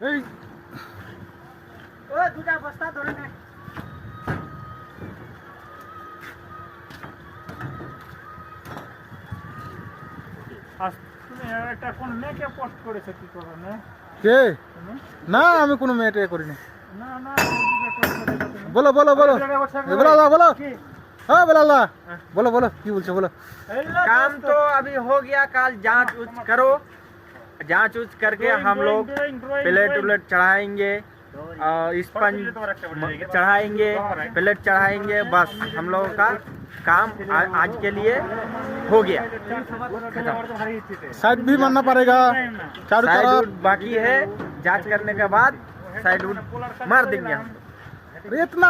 এই ও দুটা বস্তা ধরে নে। আজ তুমি একটা কোন মেয়েকে পোস্ট করেছো কি করো না? কে? তুমি? না আমি কোনো মেয়েটে করিনি। না না ওদিকে পোস্ট করে দাও তুমি। বলো বলো বলো বলো আল্লাহ বলো। কি? হ্যাঁ বলো আল্লাহ বলো বলো কি বলছো বলো। काम तो अभी हो गया, कल जांच उच करो, जांच उच करके हम लोग प्लेट उलेट चढ़ाएंगे और स्पंज चढ़ाएंगे, प्लेट चढ़ाएंगे। बस हम लोगों का काम आज के लिए हो गया। साइड भी मारना पड़ेगा चारों साइड तरफ। उड बाकी है, जांच करने के बाद साइड उड मार देंगे हम। अरे इतना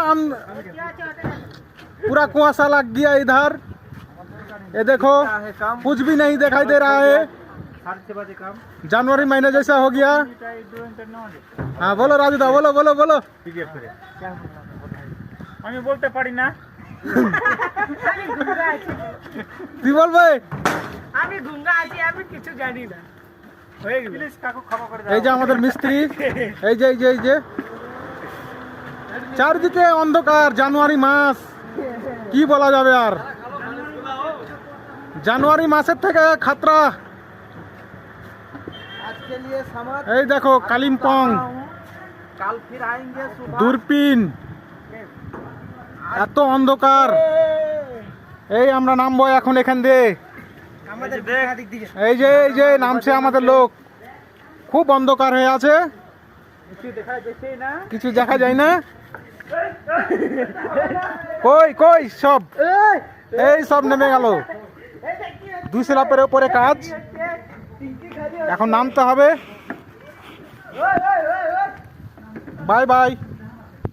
पूरा कुआसा लग गया इधर। ये देखो कुछ भी नहीं दिखाई दे रहा है। जनवरी महीने जैसा हो गया। हाँ बोलो राजू दा बोलो बोलो बोलो। আমি বলতে পারি না। কি বলবে? আমি গুঙ্গা আছি, আমি কিছু জানি না। হয়ে গেল। প্লিজ কাকু ক্ষমা করে দাও। এই যে আমাদের মিস্ত্রি এই যে এই যে চারদিকে অন্ধকার। জানুয়ারি মাস কি বলা যাবে আর। জানুয়ারি মাসের থেকে খাতরা। आज के लिए समाप्त। এই দেখো কালিম্পং कल फिर आएंगे सुबह। দূরপিন এত অন্ধকার। এই আমরা নামবো এখন এখান দিয়ে। আমাদের দিক দিকে এই যে নামছে আমাদের লোক। খুব অন্ধকার হয়ে আছে, কিছু দেখা যাচ্ছে না। কিছু দেখা যায় না। কই কই সব এই সব নেমে গেল। 2 স্ল্যাপের উপরে কাজ, এখন নামতে হবে। Bye bye.